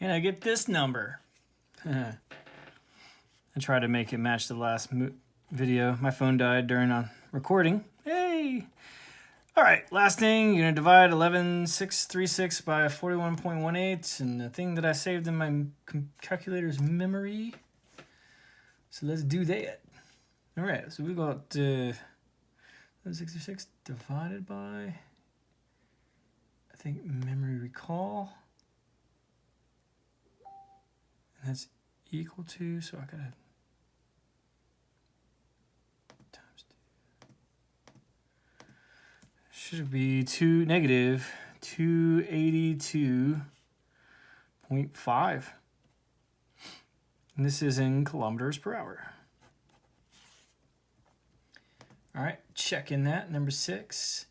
And I get this number. I tried to make it match the last video. My phone died during recording. Hey! All right, last thing, you're gonna divide 11,636 by 41.18, and the thing that I saved in my calculator's memory. So let's do that. All right, so we got 1166 divided by, I think, memory recall. And that's equal to, so I gotta times 2. Should be negative 282.5. And this is in kilometers per hour. All right, checking that, number 6.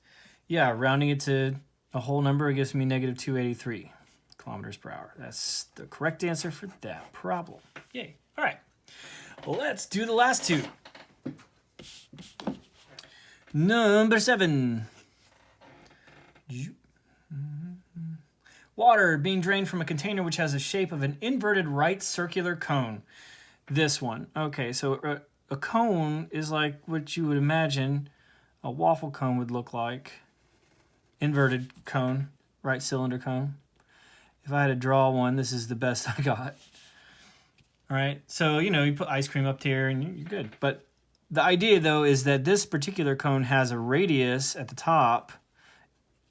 Yeah, rounding it to a whole number, it gives me negative 283 kilometers per hour. That's the correct answer for that problem. Yay. All right, let's do the last two. Number 7. Water being drained from a container which has the shape of an inverted right circular cone. This one. Okay, so a cone is like what you would imagine a waffle cone would look like. Inverted cone, right cylinder cone. If I had to draw one, this is the best I got. All right, so, you know, you put ice cream up here and you're good. But the idea, though, is that this particular cone has a radius at the top.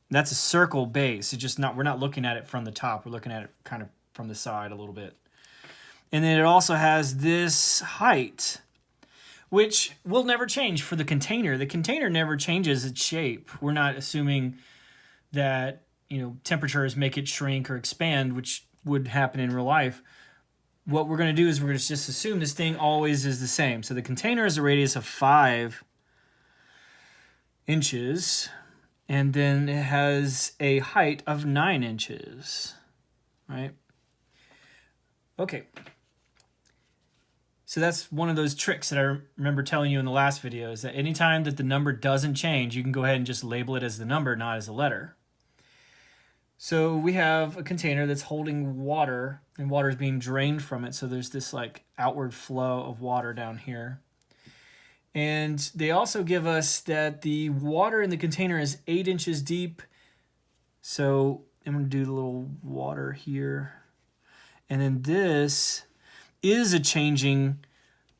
That's a circle base. It's just not, we're not looking at it from the top. We're looking at it kind of from the side a little bit. And then it also has this height, which will never change for the container. The container never changes its shape. We're not assuming that, you know, temperatures make it shrink or expand, which would happen in real life. What we're going to do is we're going to just assume this thing always is the same. So the container has a radius of 5 inches, and then it has a height of 9 inches, right? Okay. So that's one of those tricks that I remember telling you in the last video, is that anytime that the number doesn't change, you can go ahead and just label it as the number, not as a letter. So we have a container that's holding water, and water is being drained from it. So there's this like outward flow of water down here. And they also give us that the water in the container is 8 inches deep. So I'm going to do the little water here. And then this is a changing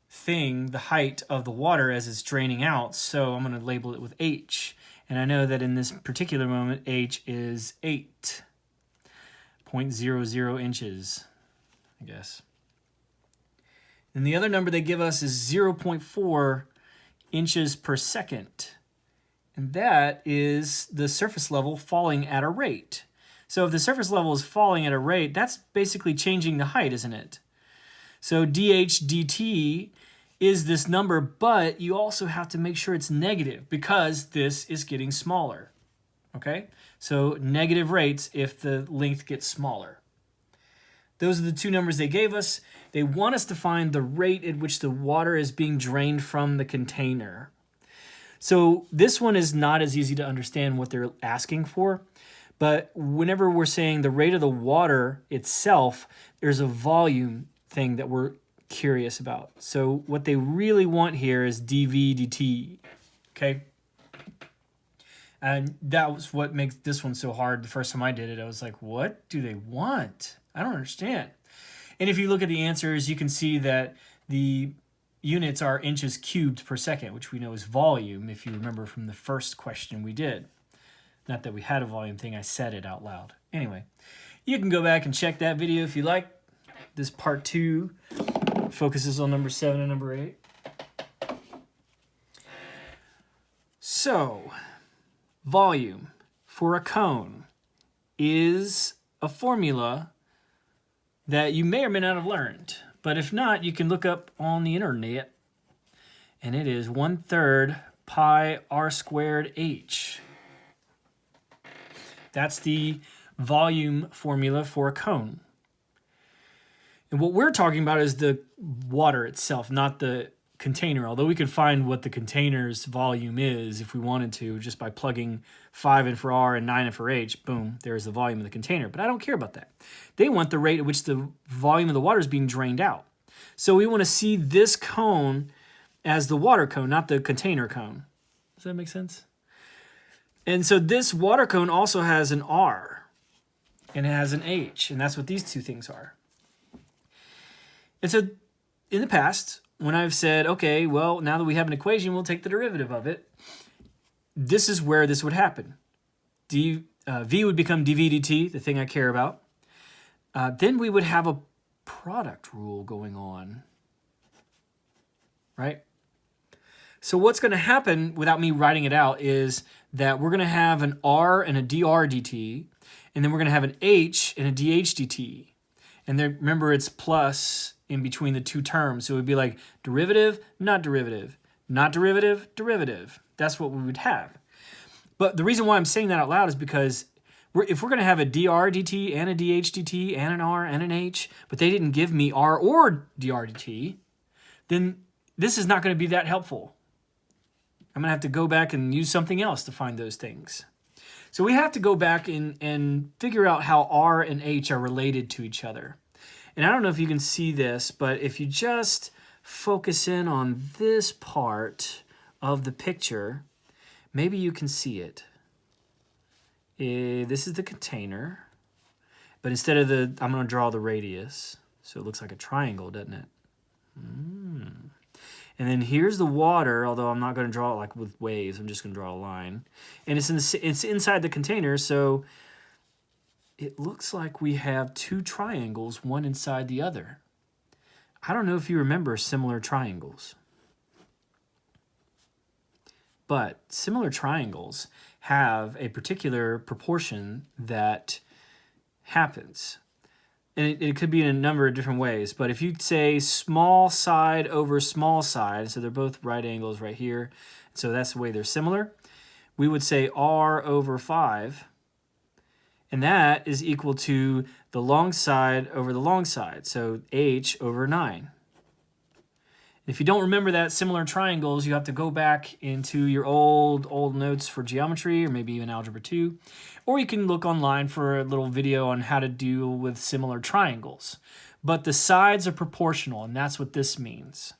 thing, the height of the water as it's draining out. So I'm going to label it with H. And I know that in this particular moment, H is 8.00 inches, I guess. And the other number they give us is 0.4 inches per second. And that is the surface level falling at a rate. So if the surface level is falling at a rate, that's basically changing the height, isn't it? So dH dt is this number, but you also have to make sure it's negative because this is getting smaller, okay? So negative rates if the length gets smaller. Those are the two numbers they gave us. They want us to find the rate at which the water is being drained from the container. So this one is not as easy to understand what they're asking for, but whenever we're saying the rate of the water itself, there's a volume thing that we're curious about. So what they really want here is dV dt, okay? And that was what makes this one so hard. The first time I did it, I was like, what do they want? I don't understand. And if you look at the answers, you can see that the units are inches cubed per second, which we know is volume, if you remember from the first question we did. Not that we had a volume thing, I said it out loud. Anyway, you can go back and check that video if you like. This part 2 focuses on number 7 and number 8. So, volume for a cone is a formula that you may or may not have learned. But if not, you can look up on the internet. And it is 1/3 pi r squared h. That's the volume formula for a cone. And what we're talking about is the water itself, not the container, although we could find what the container's volume is if we wanted to, just by plugging 5 in for R and 9 in for H, boom, there's the volume of the container. But I don't care about that. They want the rate at which the volume of the water is being drained out. So we want to see this cone as the water cone, not the container cone. Does that make sense? And so this water cone also has an R, and it has an H, and that's what these two things are. And so in the past, when I've said, okay, well, now that we have an equation, we'll take the derivative of it, this is where this would happen. V would become dv dt, the thing I care about. Then we would have a product rule going on, right? So what's going to happen without me writing it out is that we're going to have an R and a dr dt, and then we're going to have an H and a dh dt. And then remember, it's plus in between the two terms. So it would be like derivative, not derivative, not derivative, derivative. That's what we would have. But the reason why I'm saying that out loud is because if we're going to have a dr dt and a dh dt and an R and an H, but they didn't give me R or dr dt, then this is not going to be that helpful. I'm going to have to go back and use something else to find those things. So we have to go back and figure out how R and H are related to each other. And I don't know if you can see this, but if you just focus in on this part of the picture, maybe you can see it. This is the container, but instead of I'm going to draw the radius. So it looks like a triangle, doesn't it? And then here's the water, although I'm not going to draw it like with waves. I'm just going to draw a line. And it's inside the container, so it looks like we have two triangles, one inside the other. I don't know if you remember similar triangles. But similar triangles have a particular proportion that happens. And it could be in a number of different ways. But if you say small side over small side, so they're both right angles right here, so that's the way they're similar, we would say R over 5, and that is equal to the long side over the long side, so H over 9. If you don't remember that similar triangles, you have to go back into your old notes for geometry or maybe even algebra 2. Or you can look online for a little video on how to deal with similar triangles. But the sides are proportional, and that's what this means.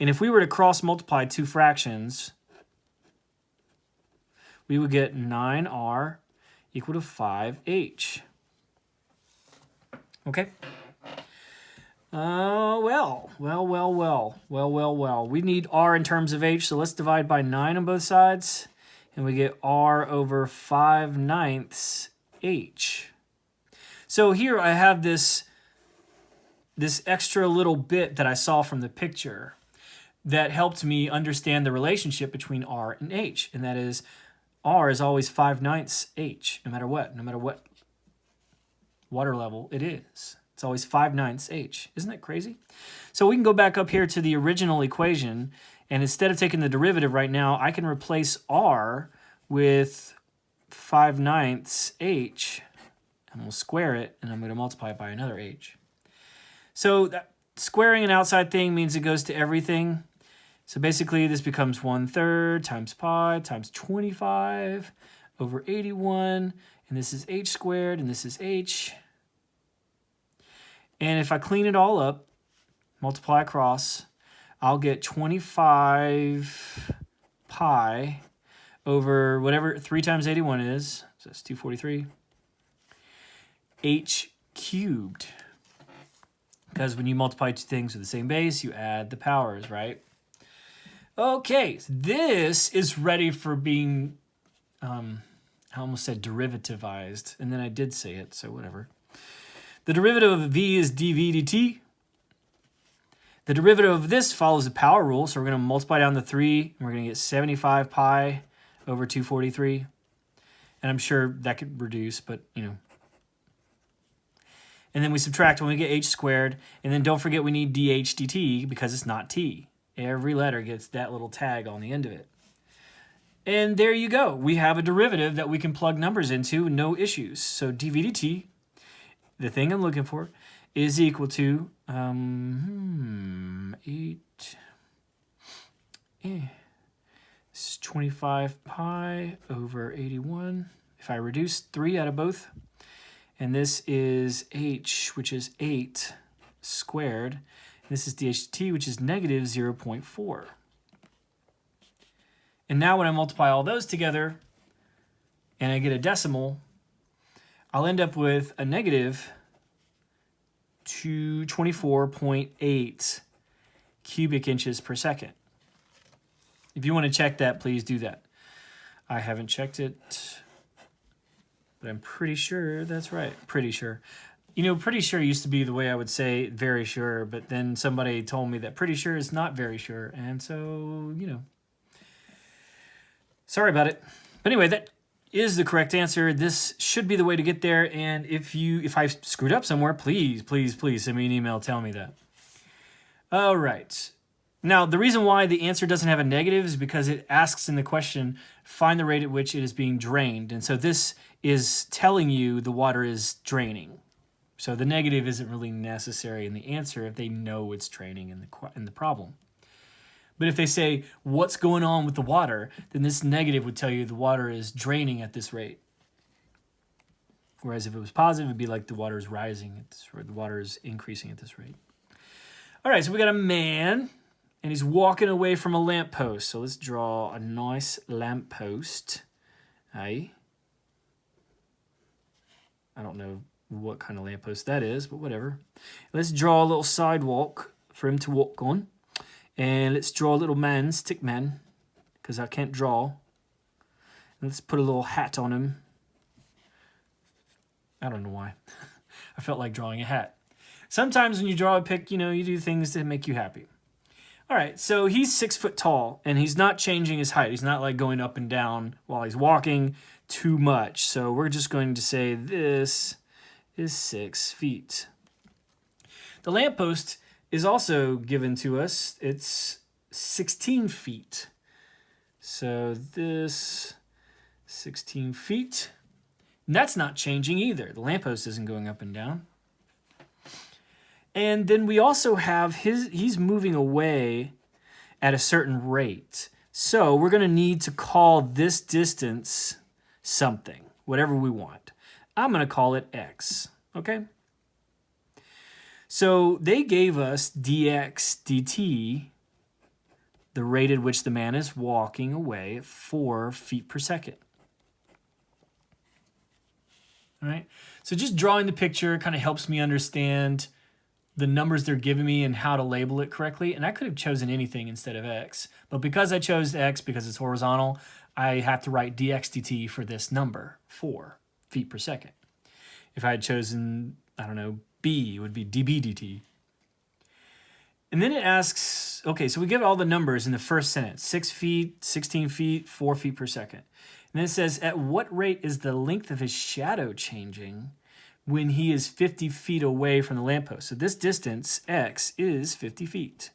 And if we were to cross multiply two fractions, we would get 9R equal to 5H. Okay? Well. We need R in terms of H, so let's divide by 9 on both sides, and we get R over 5/9 H. So here I have this extra little bit that I saw from the picture that helped me understand the relationship between R and H, and that is R is always 5/9 H, no matter what water level it is. It's always 5/9 H. Isn't that crazy? So we can go back up here to the original equation, and instead of taking the derivative right now, I can replace R with 5/9 H, and we'll square it, and I'm going to multiply it by another H. So squaring an outside thing means it goes to everything. So basically this becomes 1/3 times pi times 25 over 81, and this is H squared, and this is H. And if I clean it all up, multiply across, I'll get 25 pi over whatever 3 times 81 is. So that's 243. H cubed. Because when you multiply two things with the same base, you add the powers, right? Okay, this is ready for being, I almost said derivativized, and then I did say it, so whatever. The derivative of v is dv dt. The derivative of this follows the power rule, so we're going to multiply down the 3, and we're going to get 75 pi over 243. And I'm sure that could reduce, but, you know. And then we subtract when we get h squared, and then don't forget we need dh dt because it's not t. Every letter gets that little tag on the end of it. And there you go. We have a derivative that we can plug numbers into, no issues. So dv dt, the thing I'm looking for, is equal to 8. It's 25 pi over 81. If I reduce 3 out of both, and this is h, which is 8 squared. And this is dht, which is negative 0.4. And now when I multiply all those together and I get a decimal, I'll end up with a negative 224.8 cubic inches per second. If you want to check that, please do that. I haven't checked it, but I'm pretty sure that's right. Pretty sure. You know, pretty sure used to be the way I would say very sure, but then somebody told me that pretty sure is not very sure. And so, you know, sorry about it. But anyway, that is the correct answer. This should be the way to get there. And if I screwed up somewhere, please send me an email, tell me that. All right. Now, the reason why the answer doesn't have a negative is because it asks in the question, find the rate at which it is being drained. And so this is telling you the water is draining. So the negative isn't really necessary in the answer if they know it's draining in the problem. But if they say, what's going on with the water, then this negative would tell you the water is draining at this rate. Whereas if it was positive, it'd be like the water is rising at this rate, the water is increasing at this rate. All right, so we got a man, and he's walking away from a lamppost. So let's draw a nice lamppost. Hey. I don't know what kind of lamppost that is, but whatever. Let's draw a little sidewalk for him to walk on. And let's draw a little man, stick man, because I can't draw. And let's put a little hat on him. I don't know why. I felt like drawing a hat. Sometimes when you draw a pic, you know, you do things that make you happy. All right, so he's 6 foot tall, and he's not changing his height. He's not like going up and down while he's walking too much. So we're just going to say this is 6 feet. The lamppost is also given to us. It's 16 feet. So this 16 feet. And that's not changing either. The lamppost isn't going up and down. And then we also have he's moving away at a certain rate. So we're going to need to call this distance something, whatever we want. I'm going to call it x, okay? So they gave us dx dt, the rate at which the man is walking away at 4 feet per second. All right, so just drawing the picture kind of helps me understand the numbers they're giving me and how to label it correctly. And I could have chosen anything instead of x, but because I chose x because it's horizontal, I have to write dx dt for this number, 4 feet per second. If I had chosen, I don't know, b, it would be db dt. And then it asks, okay, so we give all the numbers in the first sentence, 6 feet, 16 feet, 4 feet per second. And then it says, at what rate is the length of his shadow changing when he is 50 feet away from the lamppost? So this distance, x, is 50 feet.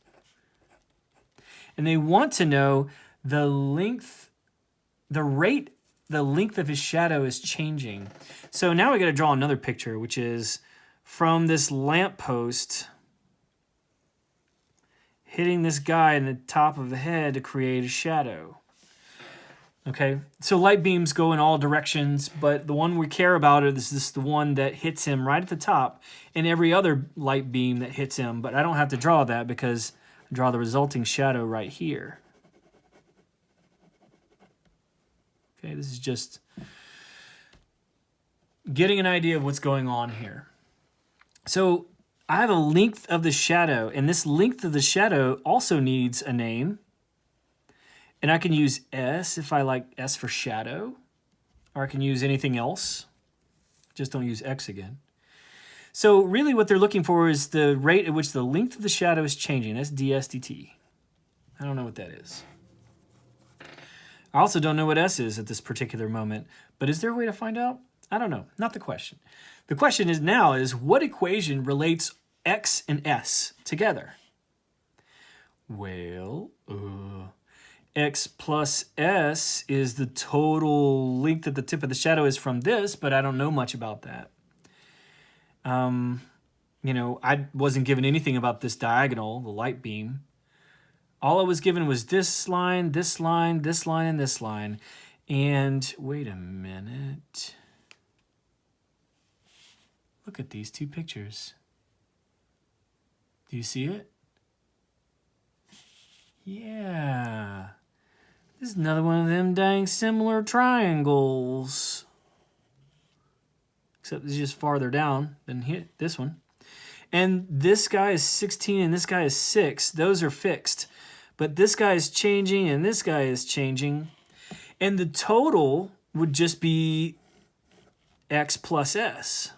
And they want to know the length, the rate, the length of his shadow is changing. So now we got to draw another picture, which is from this lamppost hitting this guy in the top of the head to create a shadow. Okay, so light beams go in all directions, but the one we care about is this the one that hits him right at the top, and every other light beam that hits him, but I don't have to draw that because I draw the resulting shadow right here. Okay, this is just getting an idea of what's going on here. So I have a length of the shadow, and this length of the shadow also needs a name. And I can use S if I like S for shadow, or I can use anything else. Just don't use X again. So really what they're looking for is the rate at which the length of the shadow is changing. That's ds dt. I don't know what that is. I also don't know what S is at this particular moment, but is there a way to find out? I don't know, not the question. The question is now is what equation relates X and S together? Well, X plus S is the total length that the tip of the shadow is from this, but I don't know much about that. You know, I wasn't given anything about this diagonal, the light beam. All I was given was this line, this line, this line, and this line. And wait a minute. Look at these two pictures. Do you see it? Yeah. This is another one of them dang similar triangles. Except it's just farther down than this one. And this guy is 16 and this guy is 6. Those are fixed. But this guy is changing and this guy is changing. And the total would just be x plus s.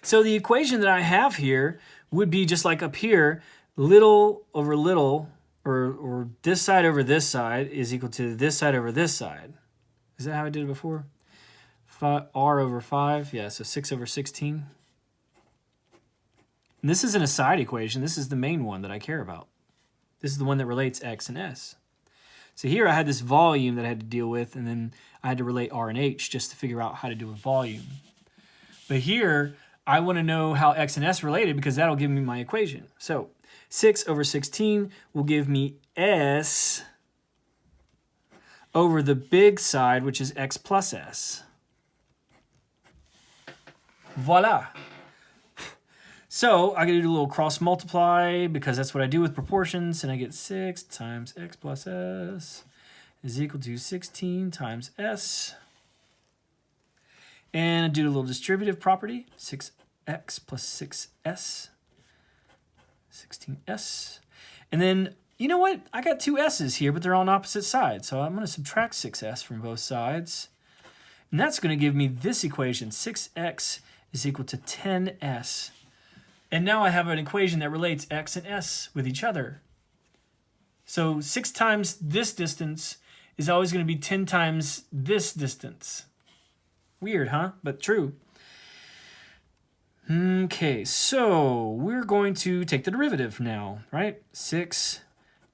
So the equation that I have here would be just like up here, little over little, or this side over this side is equal to this side over this side. Is that how I did it before? R over 5, yeah, so 6 over 16. And this isn't a side equation, this is the main one that I care about. This is the one that relates x and s. So here I had this volume that I had to deal with, and then I had to relate r and h just to figure out how to do a volume. But here, I want to know how x and s related because that'll give me my equation. So 6 over 16 will give me s over the big side, which is x plus s. Voila. So I gotta do a little cross multiply because that's what I do with proportions, and I get 6 times x plus s is equal to 16 times s. And I do a little distributive property, 6x plus 6s, 16s. And then, you know what? I got two s's here, but they're on opposite sides. So I'm gonna subtract 6s from both sides. And that's gonna give me this equation, 6x is equal to 10s. And now I have an equation that relates x and s with each other. So 6 times this distance is always going to be 10 times this distance. Weird, huh? But true. Okay, so we're going to take the derivative now, right? 6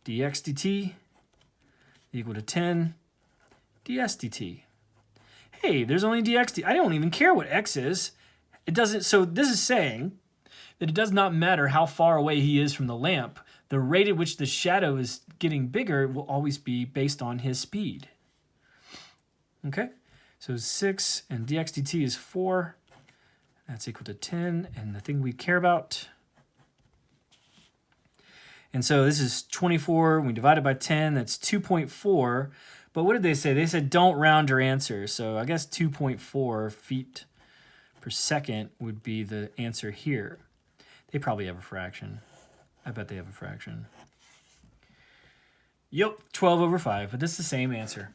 dx dt equal to 10 ds dt. Hey, there's only dx dt. I don't even care what x is. It doesn't. So this is saying that it does not matter how far away he is from the lamp. The rate at which the shadow is getting bigger will always be based on his speed. Okay, so 6 and dx dt is 4. That's equal to 10, and the thing we care about. And so this is 24. We divide it by 10. That's 2.4. But what did they say? They said don't round your answer. So I guess 2.4 feet per second would be the answer here. They probably have a fraction. I bet they have a fraction. Yep, 12 over 5, but this is the same answer.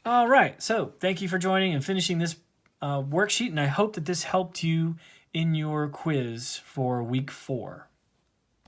All right, so thank you for joining and finishing this worksheet, and I hope that this helped you in your quiz for week 4.